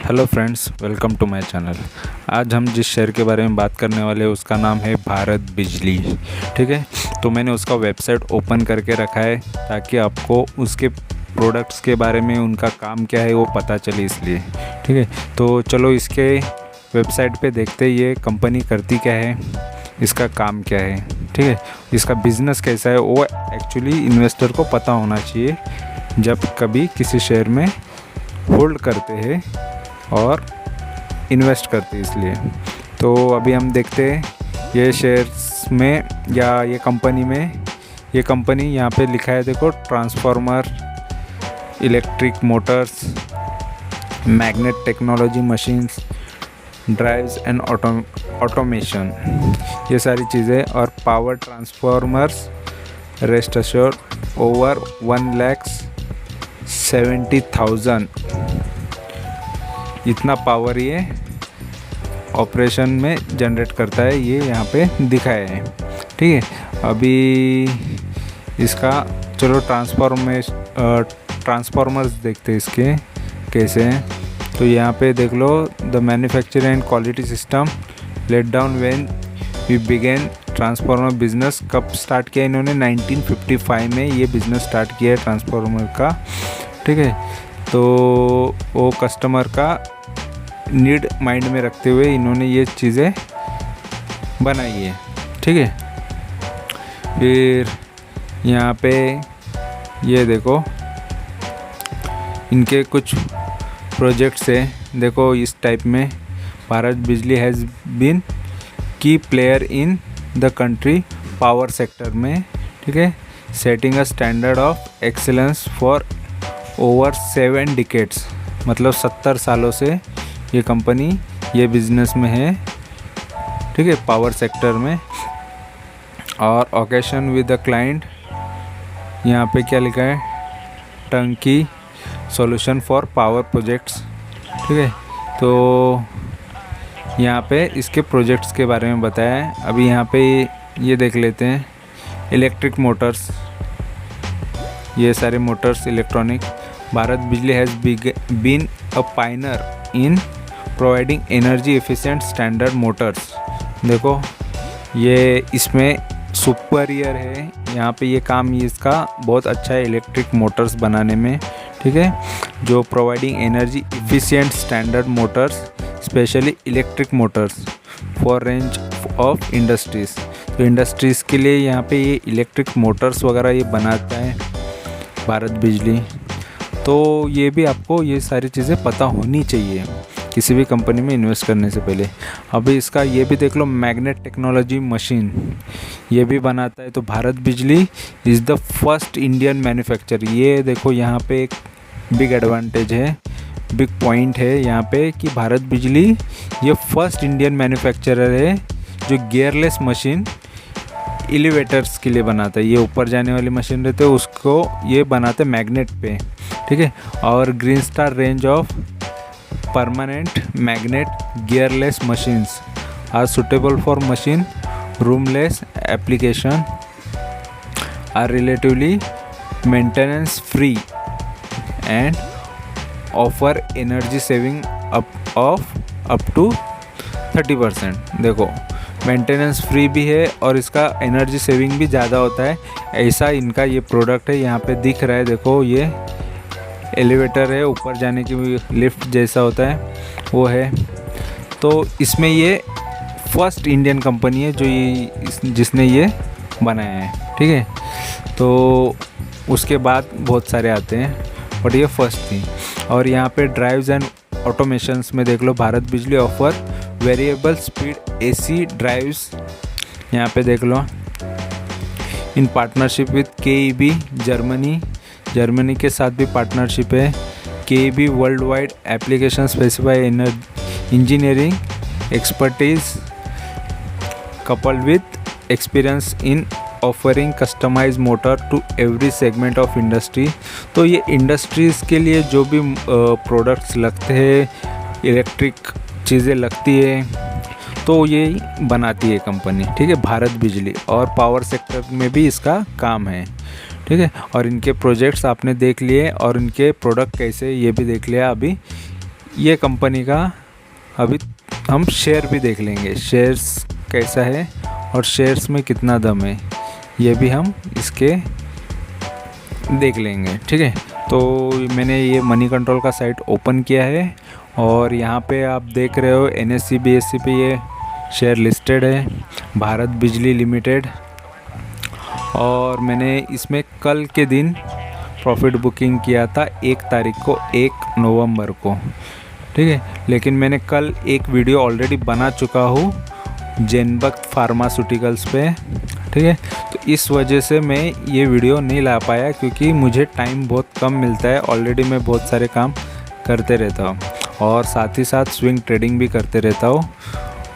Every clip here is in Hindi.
Hello friends, welcome to my channel. आज हम जिस शेयर के बारे में बात करने वाले हैं उसका नाम है भारत बिजली। ठीक है, तो मैंने उसका वेबसाइट ओपन करके रखा है ताकि आपको उसके प्रोडक्ट्स के बारे में, उनका काम क्या है वो पता चले, इसलिए। ठीक है, तो चलो इसके वेबसाइट पे देखते ये कंपनी करती क्या है, इसका काम क्या है। ठीक है, इसका बिज़नेस कैसा है वो एक्चुअली इन्वेस्टर को पता होना चाहिए जब कभी किसी शेयर में होल्ड करते हैं और इन्वेस्ट करते हैं, इसलिए। तो अभी हम देखते हैं ये शेयर्स में या ये कंपनी यहाँ पे लिखा है, देखो, transformer, electric Motors, magnet technology machines, drives and automation, ये सारी चीज़ें, और power transformers, rest assure over 1,70,000 इतना पावर ये ऑपरेशन में जनरेट करता है, ये यहाँ पे दिखाया है। ठीक है, अभी इसका चलो ट्रांसफार्मर्स देखते हैं इसके कैसे हैं। तो यहाँ पे देख लो, the manufacture and quality system let down when we began transformer business. कब स्टार्ट किया इन्होंने? 1955 में ये बिज़नेस स्टार्ट किया है ट्रांसफार्मर का। ठीक है, तो वो कस्टमर का नीड माइंड में रखते हुए इन्होंने ये चीज़ें बनाई है। ठीक है, फिर यहाँ पे ये देखो इनके कुछ प्रोजेक्ट्स हैं, देखो इस टाइप में। भारत बिजली हैज़ बीन की player in the country power sector में। ठीक है, setting a standard of excellence for over 7 decades, मतलब 70 सालों से ये कंपनी ये बिज़नेस में है। ठीक है, पावर सेक्टर में। और ओकेशन विद द क्लाइंट, यहाँ पे क्या लिखा है? टंकी सॉल्यूशन फॉर पावर प्रोजेक्ट्स। ठीक है, तो यहाँ पे इसके प्रोजेक्ट्स के बारे में बताया है। अभी यहाँ पे ये देख लेते हैं, इलेक्ट्रिक मोटर्स, ये सारे Motors electronic. Bharat Bijlee has been a pioneer in providing energy efficient standard motors. देखो ये इसमें सुपरियर है, यहाँ पे ये काम इसका बहुत अच्छा है इलेक्ट्रिक मोटर्स बनाने में। ठीक है, जो providing energy efficient standard Motors, specially electric Motors for range of industries. तो इंडस्ट्रीज़ के लिए यहाँ पे ये इलेक्ट्रिक मोटर्स वगैरह ये बनाता है भारत बिजली। तो ये भी आपको ये सारी चीज़ें पता होनी चाहिए किसी भी कंपनी में इन्वेस्ट करने से पहले। अभी इसका ये भी देख लो, मैग्नेट टेक्नोलॉजी मशीन ये भी बनाता है। तो भारत बिजली is the first Indian manufacture. ये देखो यहाँ पे एक बिग एडवांटेज है, बिग पॉइंट है यहाँ पे कि भारत बिजली ये फर्स्ट इंडियन मैन्युफैक्चरर है जो गियरलेस मशीन एलिवेटर्स के लिए बनाता है। ये ऊपर जाने वाली मशीन रहते हैं उसको ये बनाते हैं मैग्नेट पे। ठीक है, और green star range of permanent magnet gearless machines are suitable for machine roomless application, are relatively maintenance free and offer energy saving up to 30%। देखो मेंटेनेंस फ्री भी है और इसका एनर्जी सेविंग भी ज़्यादा होता है, ऐसा इनका ये प्रोडक्ट है। यहाँ पे दिख रहा है, देखो ये एलिवेटर है, ऊपर जाने की लिफ्ट जैसा होता है वो है। तो इसमें ये फर्स्ट इंडियन कंपनी है जो ये जिसने ये बनाया है। ठीक है, तो उसके बाद बहुत सारे आते हैं बट ये फर्स्ट थी। और यहाँ पे ड्राइव्स एंड ऑटोमेशंस में देख लो, Bharat Bijlee offer variable speed AC drives, यहाँ पे देख लो, in partnership with KEB Germany के साथ भी पार्टनरशिप है। KEB world wide application specify engineering expertise coupled with experience in offering customise motor to every segment of industry. तो ये इंडस्ट्रीज़ के लिए जो भी प्रोडक्ट्स लगते हैं, इलेक्ट्रिक चीज़ें लगती है, तो ये बनाती है कंपनी। ठीक है, भारत बिजली, और पावर सेक्टर में भी इसका काम है। ठीक है, और इनके प्रोजेक्ट्स आपने देख लिए और इनके प्रोडक्ट कैसे ये भी देख लिया। अभी ये कंपनी का अभी हम शेयर भी देख लेंगे, शेयर्स कैसा है और शेयर्स में कितना दम है, ये भी हम इसके देख लेंगे। ठीक है, तो मैंने ये मनी कंट्रोल का साइट ओपन किया है और यहाँ पे आप देख रहे हो NSE BSE पे ये शेयर लिस्टेड है, भारत बिजली लिमिटेड। और मैंने इसमें कल के दिन प्रॉफिट बुकिंग किया था 1 तारीख को, 1 नवंबर को। ठीक है, लेकिन मैंने कल एक वीडियो ऑलरेडी बना चुका हूँ जेनबक फार्मास्यूटिकल्स पे। ठीक है, तो इस वजह से मैं ये वीडियो नहीं ला पाया क्योंकि मुझे टाइम बहुत कम मिलता है। ऑलरेडी मैं बहुत सारे काम करते रहता हूँ और साथ ही साथ स्विंग ट्रेडिंग भी करते रहता हूँ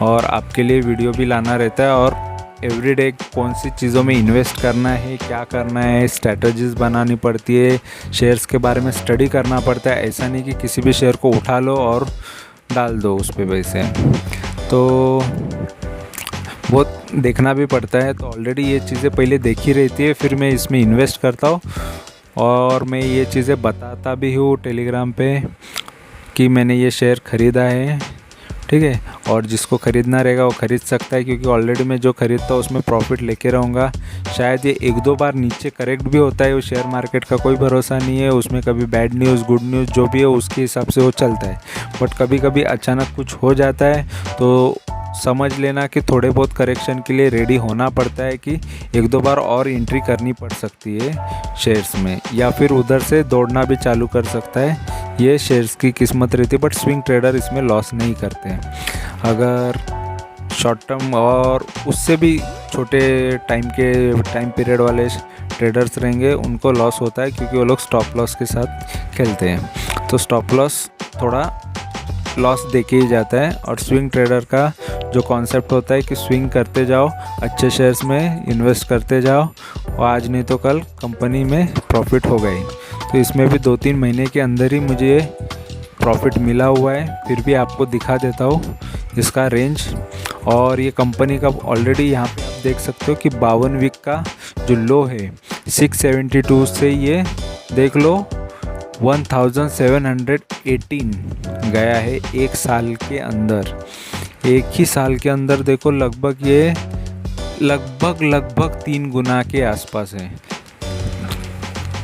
और आपके लिए वीडियो भी लाना रहता है। और एवरीडे कौन सी चीज़ों में इन्वेस्ट करना है, क्या करना है, स्ट्रैटेजीज़ बनानी पड़ती है, शेयर्स के बारे में स्टडी करना पड़ता है। ऐसा नहीं कि किसी भी शेयर को उठा लो और डाल दो उस पर पैसे, तो बहुत देखना भी पड़ता है। तो ऑलरेडी ये चीज़ें पहले देखी रहती है, फिर मैं इसमें इन्वेस्ट करता हूँ और मैं ये चीज़ें बताता भी हूँ टेलीग्राम पे कि मैंने ये शेयर ख़रीदा है। ठीक है, और जिसको ख़रीदना रहेगा वो ख़रीद सकता है क्योंकि ऑलरेडी मैं जो ख़रीदता हूँ उसमें प्रॉफिट लेके रहूँगा। शायद ये 1-2 बार नीचे करेक्ट भी होता है, वो शेयर मार्केट का कोई भरोसा नहीं है, उसमें कभी बैड न्यूज़ गुड न्यूज़ जो भी है उसके हिसाब से वो चलता है। बट कभी कभी अचानक कुछ हो जाता है तो समझ लेना कि थोड़े बहुत करेक्शन के लिए रेडी होना पड़ता है कि 1-2 बार और एंट्री करनी पड़ सकती है शेयर्स में, या फिर उधर से दौड़ना भी चालू कर सकता है। ये शेयर्स की किस्मत रहती है, बट स्विंग ट्रेडर इसमें लॉस नहीं करते हैं। अगर शॉर्ट टर्म और उससे भी छोटे टाइम पीरियड वाले ट्रेडर्स रहेंगे उनको लॉस होता है क्योंकि वो लोग स्टॉप लॉस के साथ खेलते हैं। तो स्टॉप लॉस थोड़ा लॉस देके ही जाता है। और स्विंग ट्रेडर का जो कॉन्सेप्ट होता है कि स्विंग करते जाओ, अच्छे शेयर्स में इन्वेस्ट करते जाओ और आज नहीं तो कल कंपनी में प्रॉफिट हो गई। तो इसमें भी 2-3 महीने के अंदर ही मुझे प्रॉफिट मिला हुआ है। फिर भी आपको दिखा देता हूँ इसका रेंज। और ये कंपनी का ऑलरेडी यहाँ पे आप देख सकते हो कि 52 वीक का जो लो है 672 से ये देख लो 1718 गया है एक साल के अंदर। एक ही साल के अंदर देखो लगभग ये लगभग 3 गुना के आसपास है।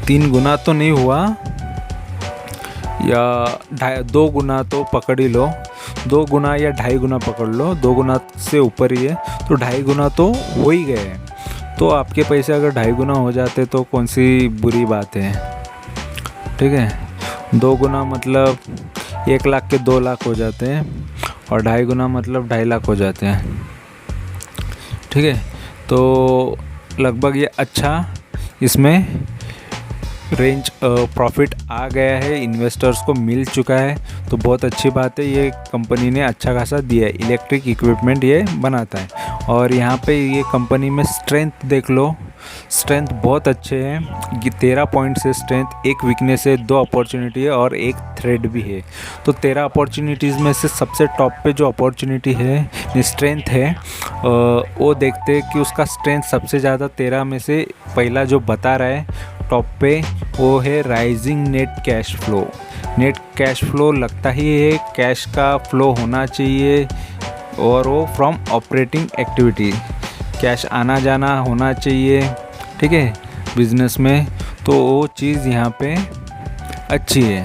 3 गुना तो नहीं हुआ, या 2 गुना तो पकड़ ही लो, 2 गुना या 2.5 गुना पकड़ लो, 2 गुना से ऊपर ही है तो 2.5 गुना तो हो ही गए। तो आपके पैसे अगर 2.5 गुना हो जाते तो कौन सी बुरी बात है। ठीक है, 2 गुना मतलब 1 लाख के 2 लाख हो जाते हैं और 2.5 गुना मतलब 2.5 लाख हो जाते हैं। ठीक है, तो लगभग ये अच्छा इसमें रेंज प्रॉफिट आ गया है, इन्वेस्टर्स को मिल चुका है, तो बहुत अच्छी बात है। ये कंपनी ने अच्छा खासा दिया है, इलेक्ट्रिक इक्विपमेंट ये बनाता है। और यहाँ पे ये कंपनी में स्ट्रेंथ देख लो, स्ट्रेंथ बहुत अच्छे हैं। 13 पॉइंट्स है स्ट्रेंथ, 1 वीकनेस है, 2 अपॉर्चुनिटी है और 1 थ्रेड भी है। तो 13 अपॉर्चुनिटीज़ में से सबसे टॉप पे जो अपॉर्चुनिटी है स्ट्रेंथ है, वो देखते हैं कि उसका स्ट्रेंथ सबसे ज़्यादा 13 में से पहला जो बता रहा है टॉप पे वो है rising net cash flow. Net cash flow लगता ही है, कैश का फ्लो होना चाहिए और वो फ्रॉम ऑपरेटिंग एक्टिविटी, कैश आना जाना होना चाहिए। ठीक है, बिजनेस में तो वो चीज़ यहाँ पे अच्छी है।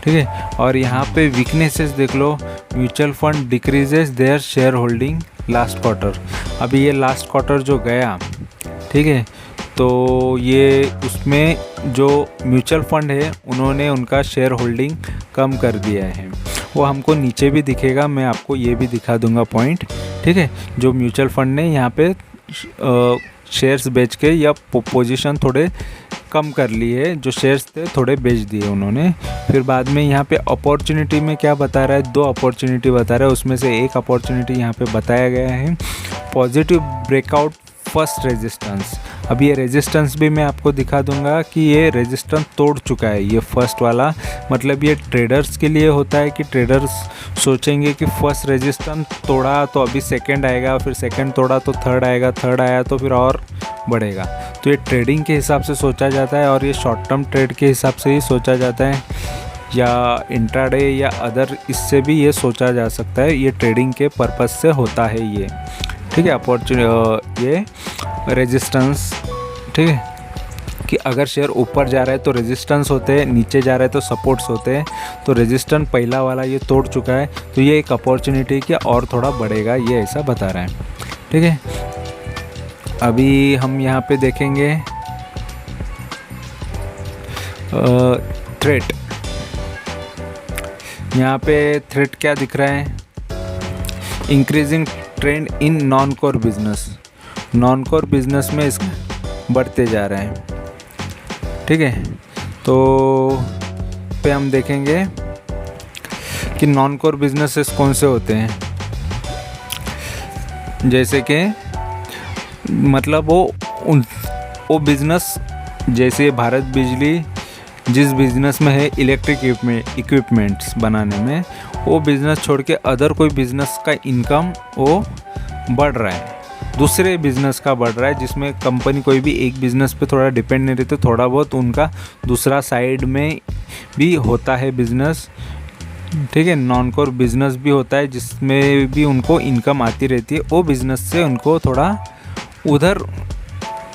ठीक है, और यहाँ पे वीकनेसेस देख लो, mutual fund decreases their share holding last quarter. अभी ये लास्ट क्वार्टर जो गया, ठीक है, तो ये उसमें जो म्यूचुअल फंड है उन्होंने उनका शेयर होल्डिंग कम कर दिया है। वो हमको नीचे भी दिखेगा, मैं आपको ये भी दिखा दूंगा पॉइंट। ठीक है, जो म्यूचुअल फंड ने यहाँ पे शेयर्स बेच के या पोजीशन थोड़े कम कर ली है, जो शेयर्स थे थोड़े बेच दिए उन्होंने। फिर बाद में यहाँ पे अपॉर्चुनिटी में क्या बता रहा है, 2 अपॉर्चुनिटी बता रहा है, उसमें से एक अपॉर्चुनिटी यहाँ पे बताया गया है पॉजिटिव ब्रेकआउट फर्स्ट रेजिस्टेंस। अब ये रेजिस्टेंस भी मैं आपको दिखा दूंगा कि ये रेजिस्टेंस तोड़ चुका है, ये फर्स्ट वाला। मतलब ये ट्रेडर्स के लिए होता है कि ट्रेडर्स सोचेंगे कि फर्स्ट रेजिस्टेंस तोड़ा तो अभी सेकंड आएगा, फिर सेकंड तोड़ा तो थर्ड आएगा, थर्ड आया तो फिर और बढ़ेगा। तो ये ट्रेडिंग के हिसाब से सोचा जाता है और ये शॉर्ट टर्म ट्रेड के हिसाब से ही सोचा जाता है या इंट्राडे या अदर, इससे भी ये सोचा जा सकता है। ये ट्रेडिंग के पर्पस से होता है ये, ठीक है। ये रेजिस्टेंस, ठीक है, कि अगर शेयर ऊपर जा रहा है तो रेजिस्टेंस होते हैं, नीचे जा रहा है तो सपोर्ट्स होते हैं। तो रेजिस्टेंस पहला वाला ये तोड़ चुका है, तो ये एक अपॉर्चुनिटी कि और थोड़ा बढ़ेगा, ये ऐसा बता रहा है, ठीक है। अभी हम यहाँ पे देखेंगे थ्रेट। यहाँ पे थ्रेट क्या दिख रहा है? Increasing trend in non core business. Non core business में इसका बढ़ते जा रहा है, ठीक है। तो पे हम देखेंगे कि नॉन कोर बिजनेसेस कौन से होते हैं, जैसे कि मतलब वो बिज़नेस, जैसे भारत बिजली जिस बिज़नेस में है इलेक्ट्रिक इक्विपमेंट्स बनाने में, वो बिज़नेस छोड़ के अदर कोई बिज़नेस का इनकम वो बढ़ रहा है, दूसरे बिज़नेस का बढ़ रहा है, जिसमें कंपनी कोई भी एक बिज़नेस पे थोड़ा डिपेंड नहीं रहती, थोड़ा बहुत उनका दूसरा साइड में भी होता है बिज़नेस, ठीक है। नॉन कोर बिज़नेस भी होता है जिसमें भी उनको इनकम आती रहती है, वो बिज़नेस से उनको थोड़ा उधर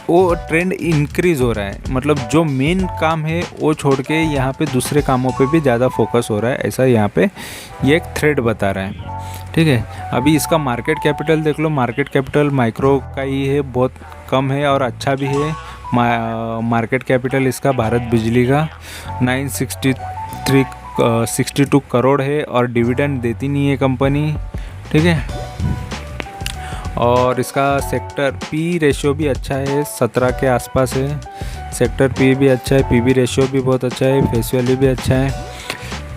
वो ट्रेंड इंक्रीज़ हो रहा है, मतलब जो मेन काम है वो छोड़ के यहाँ पे दूसरे कामों पे भी ज़्यादा फोकस हो रहा है, ऐसा यहाँ पे ये एक थ्रेड बता रहा है, ठीक है। अभी इसका मार्केट कैपिटल देख लो। मार्केट कैपिटल माइक्रो का ही है, बहुत कम है और अच्छा भी है। मार्केट कैपिटल इसका भारत बिजली का 962 करोड़ है और डिविडेंड देती नहीं है कंपनी, ठीक है। और इसका सेक्टर पी रेशियो भी अच्छा है, 17 के आसपास है। सेक्टर पी भी अच्छा है, पीबी रेशियो भी बहुत अच्छा है, फेस वैल्यू भी अच्छा है।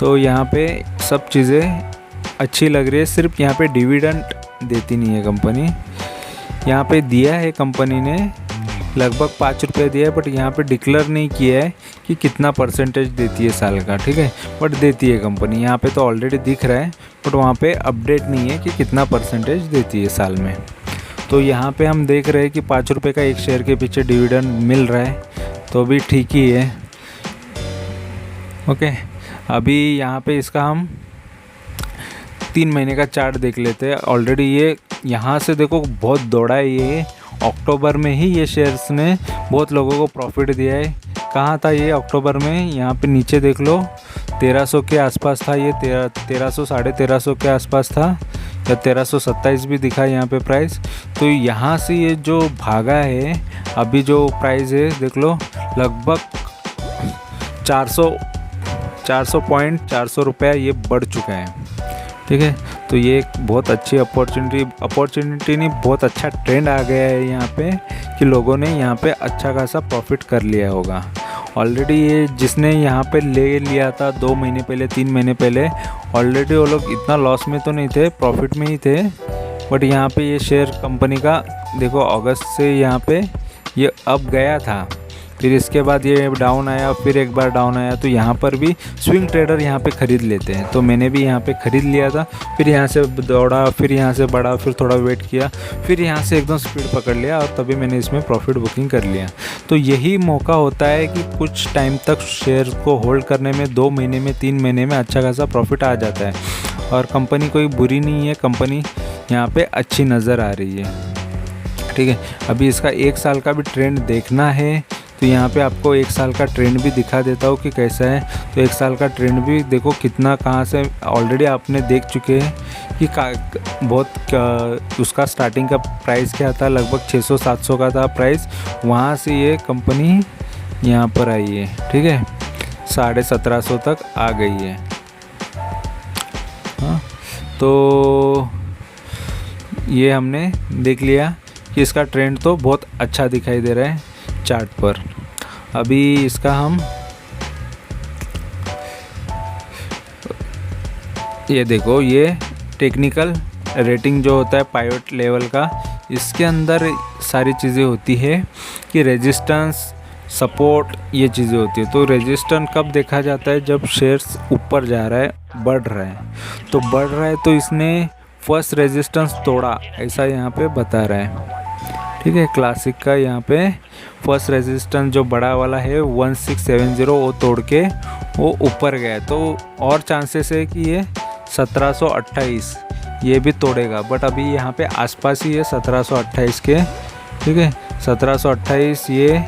तो यहाँ पे सब चीज़ें अच्छी लग रही है, सिर्फ यहाँ पे डिविडेंड देती नहीं है कंपनी। यहाँ पे दिया है कंपनी ने लगभग 5 रुपये दिया है, बट यहाँ पे डिक्लेयर नहीं किया है कि कितना परसेंटेज देती है साल का, ठीक है। बट देती है कंपनी, यहाँ पे तो ऑलरेडी दिख रहा है, बट वहाँ पे अपडेट नहीं है कि कितना परसेंटेज देती है साल में। तो यहाँ पे हम देख रहे हैं कि 5 रुपये का एक शेयर के पीछे डिविडेंड मिल रहा है, तो भी ठीक ही है, ओके। अभी यहाँ पे इसका हम 3 महीने का चार्ट देख लेते हैं। ऑलरेडी ये यहाँ से देखो बहुत दौड़ा है, ये अक्टूबर में ही ये शेयर्स ने बहुत लोगों को प्रॉफिट दिया है। कहाँ था ये अक्टूबर में? यहाँ पे नीचे देख लो, 1300 के आसपास था ये, 1300 साढ़े 1300 के आसपास था, या 1327 भी दिखा यहाँ पे प्राइस। तो यहाँ से ये जो भागा है, अभी जो प्राइस है देख लो, लगभग 400 रुपया ये बढ़ चुका है, ठीक है। तो ये एक बहुत अच्छी अपॉर्चुनिटी नहीं, बहुत अच्छा ट्रेंड आ गया है यहाँ पे कि लोगों ने यहाँ पे अच्छा खासा प्रॉफिट कर लिया होगा। ऑलरेडी ये जिसने यहाँ पे ले लिया था 2 महीने पहले 3 महीने पहले, ऑलरेडी वो लोग इतना लॉस में तो नहीं थे, प्रॉफिट में ही थे। बट यहाँ पे ये शेयर कंपनी का देखो अगस्त से यहाँ पे ये अब गया था, फिर इसके बाद ये डाउन आया, फिर एक बार डाउन आया। तो यहाँ पर भी स्विंग ट्रेडर यहाँ पे ख़रीद लेते हैं, तो मैंने भी यहाँ पे ख़रीद लिया था। फिर यहाँ से दौड़ा, फिर यहाँ से बढ़ा, फिर थोड़ा वेट किया, फिर यहाँ से एकदम स्पीड पकड़ लिया और तभी मैंने इसमें प्रॉफिट बुकिंग कर लिया। तो यही मौका होता है कि कुछ टाइम तक शेयर को होल्ड करने में, 2 महीने में 3 महीने में अच्छा खासा प्रॉफिट आ जाता है। और कंपनी कोई बुरी नहीं है, कंपनी यहाँ पर अच्छी नज़र आ रही है, ठीक है। अभी इसका 1 साल का भी ट्रेंड देखना है, तो यहाँ पे आपको 1 साल का ट्रेंड भी दिखा देता हूँ कि कैसा है। तो 1 साल का ट्रेंड भी देखो कितना, कहाँ से ऑलरेडी आपने देख चुके हैं कि उसका स्टार्टिंग का प्राइस क्या था, लगभग 600-700 का था प्राइस। वहाँ से ये कंपनी यहाँ पर आई है, ठीक है, 1750 तक आ गई है। हाँ, तो ये हमने देख लिया कि इसका ट्रेंड तो बहुत अच्छा दिखाई दे रहा है चार्ट पर। अभी इसका हम ये देखो, ये टेक्निकल रेटिंग जो होता है पाइवट लेवल का, इसके अंदर सारी चीज़ें होती है कि रेजिस्टेंस, सपोर्ट, ये चीज़ें होती है। तो रेजिस्टेंस कब देखा जाता है? जब शेयर्स ऊपर जा रहा है, बढ़ रहा है, तो बढ़ रहा है तो इसने फर्स्ट रेजिस्टेंस तोड़ा, ऐसा यहाँ पे बता रहा है, ठीक है। क्लासिक का यहाँ पे फर्स्ट रेजिस्टेंस जो बड़ा वाला है 1670 वो तोड़ के वो ऊपर गया, तो और चांसेस है कि ये 1728 ये भी तोड़ेगा, बट अभी यहाँ पे आसपास ही है 1728 के, ठीक है। 1728 ये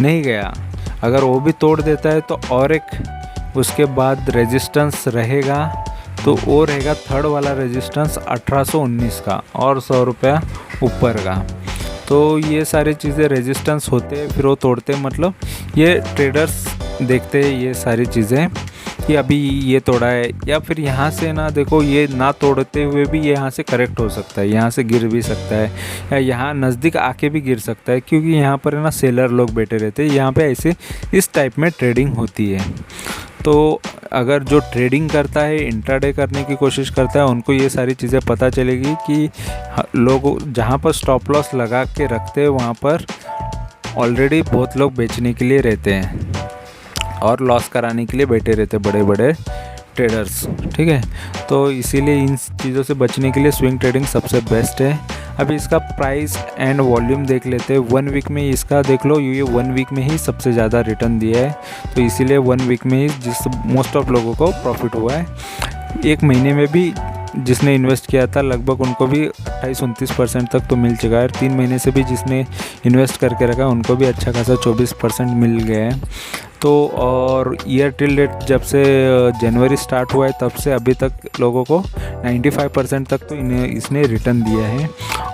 नहीं गया, अगर वो भी तोड़ देता है तो और एक उसके बाद रेजिस्टेंस रहेगा, तो वो रहेगा थर्ड वाला रेजिस्टेंस 1819 का और 100 रुपया ऊपर का। तो ये सारी चीज़ें रेजिस्टेंस होते हैं फिर वो तोड़ते हैं, मतलब ये ट्रेडर्स देखते हैं ये सारी चीज़ें कि अभी ये तोड़ा है, या फिर यहाँ से ना देखो ये ना तोड़ते हुए भी ये यहाँ से करेक्ट हो सकता है, यहाँ से गिर भी सकता है, या यहाँ नज़दीक आके भी गिर सकता है, क्योंकि यहाँ पर है ना सेलर लोग बैठे रहते हैं, यहाँ पे ऐसे इस टाइप में ट्रेडिंग होती है। तो अगर जो ट्रेडिंग करता है, इंट्राडे करने की कोशिश करता है, उनको ये सारी चीज़ें पता चलेगी कि लोग जहाँ पर स्टॉप लॉस लगा के रखते हैं वहाँ पर ऑलरेडी बहुत लोग बेचने के लिए रहते हैं और लॉस कराने के लिए बैठे रहते हैं बड़े बड़े ट्रेडर्स, ठीक है। तो इसीलिए इन चीज़ों से बचने के लिए स्विंग ट्रेडिंग सबसे बेस्ट है। अभी इसका प्राइस एंड वॉल्यूम देख लेते हैं। 1 वीक में इसका देख लो, ये 1 वीक में ही सबसे ज़्यादा रिटर्न दिया है, तो इसीलिए 1 वीक में ही जिस मोस्ट ऑफ लोगों को प्रॉफिट हुआ है। 1 महीने में भी जिसने इन्वेस्ट किया था लगभग उनको भी 28-29% तक तो मिल चुका है। 3 महीने से भी जिसने इन्वेस्ट करके रखा उनको भी अच्छा खासा 24% मिल गया है। तो और ईयर टिल डेट जब से जनवरी स्टार्ट हुआ है तब से अभी तक लोगों को 95% तक तो इसने रिटर्न दिया है,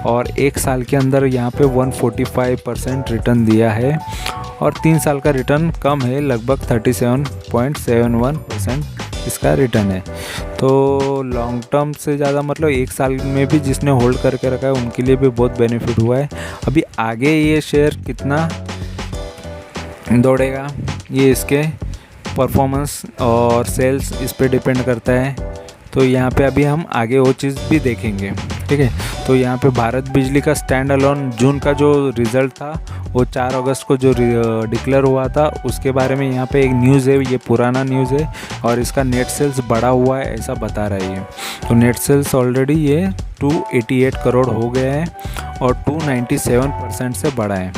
और 1 साल के अंदर यहाँ पे 145% रिटर्न दिया है, और 3 साल का रिटर्न कम है, लगभग 37.71% इसका रिटर्न है। तो लॉन्ग टर्म से ज़्यादा मतलब 1 साल में भी जिसने होल्ड करके रखा है उनके लिए भी बहुत बेनिफिट हुआ है। अभी आगे ये शेयर कितना दौड़ेगा ये इसके परफॉर्मेंस और सेल्स इस पे डिपेंड करता है, तो यहाँ पे अभी हम आगे वो चीज़ भी देखेंगे, ठीक है। तो यहाँ पे भारत बिजली का स्टैंड अलोन जून का जो रिज़ल्ट था वो 4 अगस्त को जो डिक्लेयर हुआ था उसके बारे में यहाँ पे एक न्यूज़ है, ये पुराना न्यूज़ है, और इसका नेट सेल्स बढ़ा हुआ है ऐसा बता रही है। तो नेट सेल्स ऑलरेडी ये 288 करोड़ हो गया है और 297% से बढ़ा है,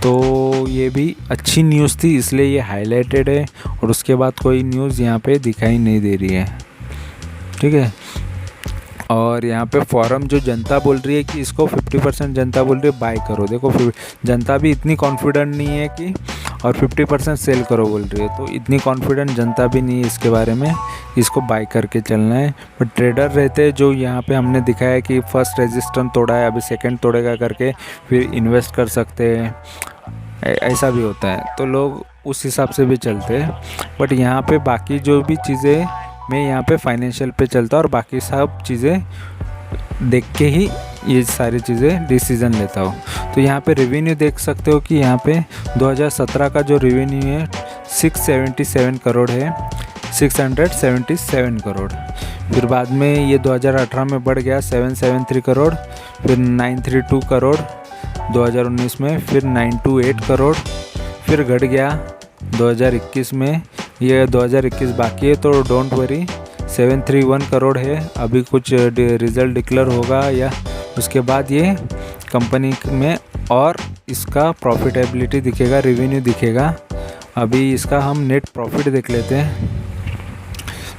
तो ये भी अच्छी न्यूज़ थी इसलिए ये हाईलाइटेड है, और उसके बाद कोई न्यूज़ यहाँ पे दिखाई नहीं दे रही है, ठीक है। और यहाँ पे फॉरम जो जनता बोल रही है कि इसको 50% जनता बोल रही है बाय करो, देखो जनता भी इतनी कॉन्फिडेंट नहीं है कि, और 50% सेल करो बोल रही है, तो इतनी कॉन्फिडेंट जनता भी नहीं है इसके बारे में, इसको बाय करके चलना है। बट ट्रेडर रहते हैं जो यहाँ पे हमने दिखाया कि फर्स्ट रेजिस्टेंस तोड़ा है अभी सेकंड तोड़ेगा करके फिर इन्वेस्ट कर सकते हैं, ऐसा भी होता है, तो लोग उस हिसाब से भी चलते हैं। बट यहाँ पे बाकी जो भी चीज़ें मैं यहाँ पे फाइनेंशियल पे चलता और बाकी सब चीज़ें देख के ही ये सारी चीज़ें डिसीज़न लेता हूँ। तो यहाँ पे रेवेन्यू देख सकते हो कि यहाँ पे 2017 का जो रेवेन्यू है 677 करोड़ है, 677 करोड़। फिर बाद में ये 2018 में बढ़ गया 773 करोड़, फिर 932 करोड़ 2019 में, फिर 928 करोड़, फिर घट गया 2021 में, ये 2021 बाकी है तो डोंट वरी 731 करोड़ है। अभी कुछ रिज़ल्ट डिक्लेयर होगा या उसके बाद ये कंपनी में और इसका प्रॉफिटेबिलिटी दिखेगा, रेवेन्यू दिखेगा। अभी इसका हम नेट प्रॉफिट देख लेते हैं,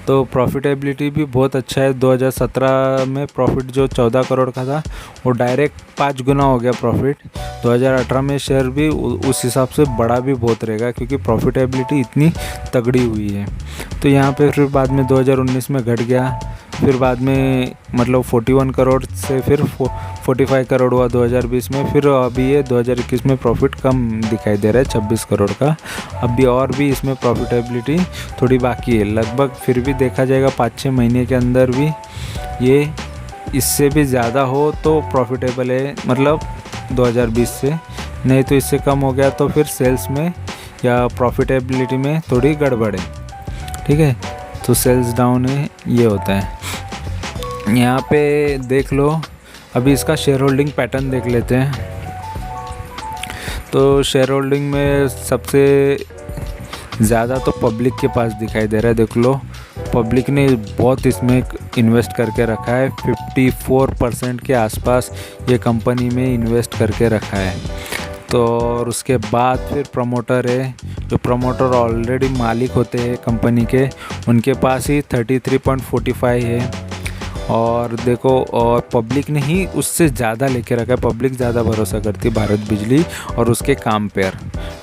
तो प्रॉफिटेबिलिटी भी बहुत अच्छा है। 2017 में प्रॉफिट जो 14 करोड़ का था वो डायरेक्ट 5 गुना हो गया प्रॉफिट। 2018 में शेयर भी उस हिसाब से बड़ा भी बहुत रहेगा क्योंकि प्रॉफिटेबिलिटी इतनी तगड़ी हुई है। तो यहाँ पे फिर बाद में 2019 में घट गया, फिर बाद में मतलब 41 करोड़ से फिर 45 करोड़ हुआ 2020 में, फिर अभी ये 2021 में प्रॉफिट कम दिखाई दे रहा है 26 करोड़ का। अभी और भी इसमें प्रॉफिटेबिलिटी थोड़ी बाकी है, लगभग फिर भी देखा जाएगा 5-6 महीने के अंदर भी ये इससे भी ज़्यादा हो तो प्रॉफिटेबल है, मतलब 2020 से, नहीं तो इससे कम हो गया तो फिर सेल्स में या प्रॉफिटेबिलिटी में थोड़ी गड़बड़ है, ठीक है। तो सेल्स डाउन है, ये होता है। यहाँ पे देख लो, अभी इसका शेयर होल्डिंग पैटर्न देख लेते हैं। तो शेयर होल्डिंग में सबसे ज़्यादा तो पब्लिक के पास दिखाई दे रहा है, देख लो पब्लिक ने बहुत इसमें इन्वेस्ट करके रखा है, 54% के आसपास ये कंपनी में इन्वेस्ट करके रखा है। तो और उसके बाद फिर प्रमोटर है, जो प्रमोटर ऑलरेडी मालिक होते हैं कंपनी के, उनके पास ही 33.45 है। और देखो, और पब्लिक ने ही उससे ज़्यादा लेके रखा है। पब्लिक ज़्यादा भरोसा करती है भारत बिजली और उसके काम पर,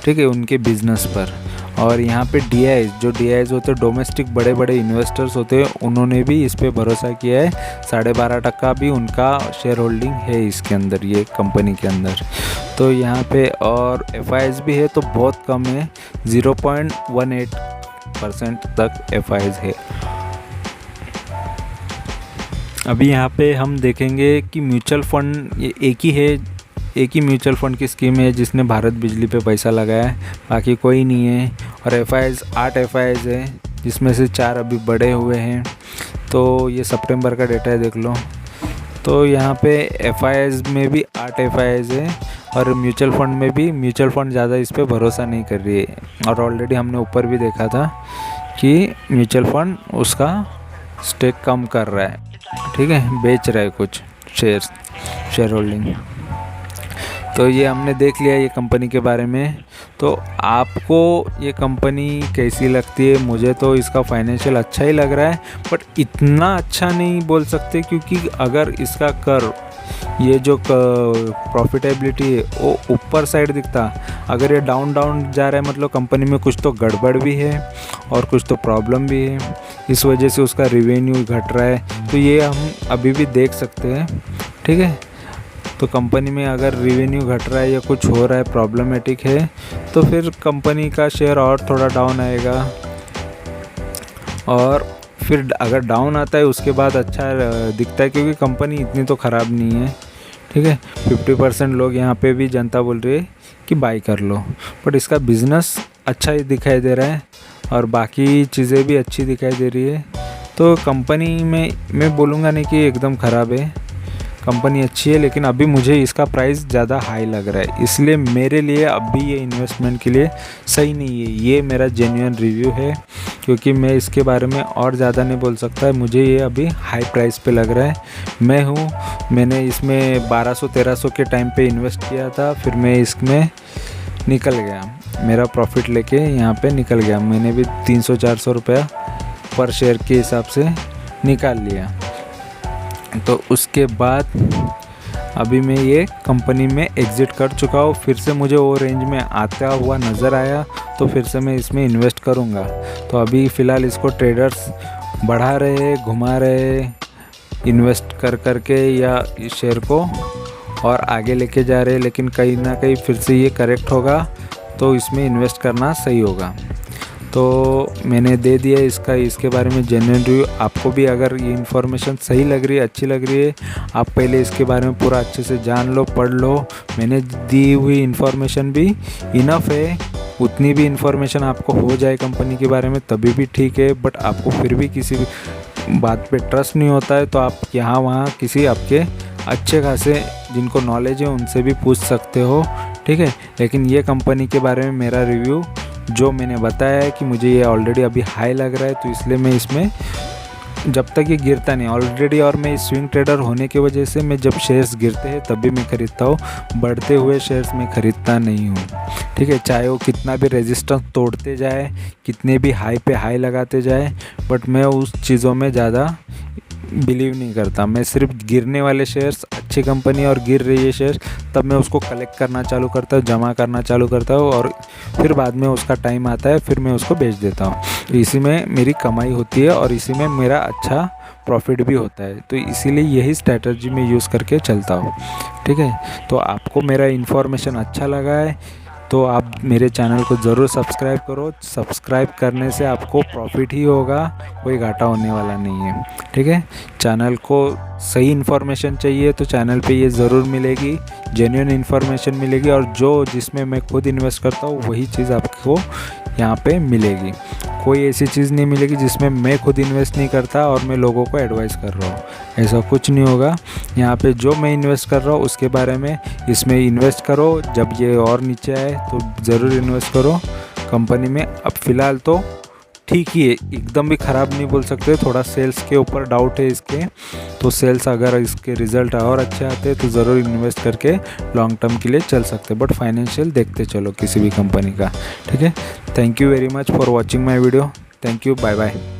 ठीक है, उनके बिजनेस पर। और यहाँ पे DIs, जो DIs होते हैं, डोमेस्टिक बड़े बड़े इन्वेस्टर्स होते हैं, उन्होंने भी इस पे भरोसा किया है। 12.5% भी उनका शेयर होल्डिंग है इसके अंदर, ये कंपनी के अंदर। तो यहाँ पे और FIs भी है तो बहुत कम है, 0.18% तक FIs है। अभी यहाँ पे हम देखेंगे कि म्यूचुअल फंड, ये एक ही म्यूचुअल फंड की स्कीम है जिसने भारत बिजली पे पैसा लगाया है, बाकी कोई नहीं है। और FIs 8 FIs है, जिसमें से 4 अभी बड़े हुए हैं। तो ये सितंबर का डेटा है, देख लो। तो यहाँ पे FIs में भी 8 FIs है, और म्यूचुअल फंड में भी, म्यूचुअल फंड ज़्यादा इस पर भरोसा नहीं कर रही है। और ऑलरेडी हमने ऊपर भी देखा था कि म्यूचुअल फंड उसका स्टेक कम कर रहा है, ठीक है, बेच रहा है कुछ शेयर होल्डिंग। तो ये हमने देख लिया ये कंपनी के बारे में। तो आपको ये कंपनी कैसी लगती है? मुझे तो इसका फाइनेंशियल अच्छा ही लग रहा है, बट इतना अच्छा नहीं बोल सकते, क्योंकि अगर इसका ये जो प्रॉफिटेबिलिटी है वो ऊपर साइड दिखता, अगर ये डाउन जा रहा है, मतलब कंपनी में कुछ तो गड़बड़ भी है और कुछ तो प्रॉब्लम भी है, इस वजह से उसका रेवेन्यू घट रहा है। तो ये हम अभी भी देख सकते हैं, ठीक है। तो कंपनी में अगर रेवेन्यू घट रहा है या कुछ हो रहा है, प्रॉब्लमेटिक है, तो फिर कंपनी का शेयर और थोड़ा डाउन आएगा। और फिर अगर डाउन आता है उसके बाद अच्छा दिखता है, क्योंकि कंपनी इतनी तो ख़राब नहीं है, ठीक है। 50% लोग यहाँ पे भी जनता बोल रही है कि बाई कर लो, बट इसका बिज़नेस अच्छा ही दिखाई दे रहा है और बाकी चीज़ें भी अच्छी दिखाई दे रही है। तो कंपनी में मैं बोलूँगा नहीं कि एकदम ख़राब है, कंपनी अच्छी है, लेकिन अभी मुझे इसका प्राइस ज़्यादा हाई लग रहा है, इसलिए मेरे लिए अभी ये इन्वेस्टमेंट के लिए सही नहीं है। ये मेरा जेन्युइन रिव्यू है, क्योंकि मैं इसके बारे में और ज़्यादा नहीं बोल सकता है। मुझे ये अभी हाई प्राइस पे लग रहा है। मैंने इसमें 1200-1300 के टाइम पे इन्वेस्ट किया था, फिर मैं इसमें निकल गया, मेरा प्रॉफिट लेके यहाँ पे निकल गया। मैंने भी 300-400 रुपया पर शेयर के हिसाब से निकाल लिया। तो उसके बाद अभी मैं ये कंपनी में एग्ज़िट कर चुका हूँ। फिर से मुझे वो रेंज में आता हुआ नज़र आया तो फिर से मैं इसमें इन्वेस्ट करूँगा। तो अभी फ़िलहाल इसको ट्रेडर्स बढ़ा रहे, घुमा रहे, इन्वेस्ट कर के या इस शेयर को और आगे लेके जा रहे, लेकिन कहीं ना कहीं फिर से ये करेक्ट होगा तो इसमें इन्वेस्ट करना सही होगा। तो मैंने दे दिया इसके बारे में जेन्युइन रिव्यू। आपको भी अगर ये इन्फॉर्मेशन सही लग रही है, अच्छी लग रही है, आप पहले इसके बारे में पूरा अच्छे से जान लो, पढ़ लो। मैंने दी हुई इन्फॉर्मेशन भी इनफ है, उतनी भी इन्फॉर्मेशन आपको हो जाए कंपनी के बारे में तभी भी ठीक है। बट आपको फिर भी किसी बात पे ट्रस्ट नहीं होता है तो आप यहाँ वहाँ किसी आपके अच्छे खासे जिनको नॉलेज है उनसे भी पूछ सकते हो, ठीक है। लेकिन ये कंपनी के बारे में मेरा रिव्यू जो मैंने बताया है कि मुझे ये ऑलरेडी अभी हाई लग रहा है, तो इसलिए मैं इसमें जब तक ये गिरता नहीं ऑलरेडी, और मैं स्विंग ट्रेडर होने की वजह से मैं जब शेयर्स गिरते हैं तभी मैं ख़रीदता हूँ, बढ़ते हुए शेयर्स में ख़रीदता नहीं हूँ, ठीक है। चाहे वो कितना भी रेजिस्टेंस तोड़ते जाए, कितने भी हाई पे हाई लगाते जाए, बट मैं उस चीज़ों में ज़्यादा बिलीव नहीं करता। मैं सिर्फ गिरने वाले शेयर्स, अच्छी कंपनी और गिर रही है शेयर्स, तब मैं उसको कलेक्ट करना चालू करता हूँ, जमा करना चालू करता हूँ, और फिर बाद में उसका टाइम आता है फिर मैं उसको बेच देता हूँ। तो इसी में मेरी कमाई होती है और इसी में मेरा अच्छा प्रॉफिट भी होता है। तो इसीलिए यही स्ट्रैटेजी मैं यूज़ करके चलता हूँ, ठीक है। तो आपको मेरा इन्फॉर्मेशन अच्छा लगा है तो आप मेरे चैनल को ज़रूर सब्सक्राइब करो। सब्सक्राइब करने से आपको प्रॉफिट ही होगा, कोई घाटा होने वाला नहीं है, ठीक है। चैनल को सही इन्फॉर्मेशन चाहिए तो चैनल पे ये ज़रूर मिलेगी, जेन्युइन इन्फॉर्मेशन मिलेगी, और जिसमें मैं खुद इन्वेस्ट करता हूँ वही चीज़ आपको यहाँ पे मिलेगी। कोई ऐसी चीज़ नहीं मिलेगी जिसमें मैं खुद इन्वेस्ट नहीं करता और मैं लोगों को एडवाइस कर रहा हूँ, ऐसा कुछ नहीं होगा। यहाँ पे जो मैं इन्वेस्ट कर रहा हूँ उसके बारे में इसमें इन्वेस्ट करो, जब ये और नीचे आए तो ज़रूर इन्वेस्ट करो कंपनी में। अब फ़िलहाल तो ठीक ही है, एकदम भी ख़राब नहीं बोल सकते। थोड़ा सेल्स के ऊपर डाउट है इसके, तो सेल्स अगर इसके रिज़ल्ट और अच्छे आते हैं तो ज़रूर इन्वेस्ट करके लॉन्ग टर्म के लिए चल सकते हैं, बट फाइनेंशियल देखते चलो किसी भी कंपनी का। ठीक है, thank you very much for watching my video. Thank you, bye bye.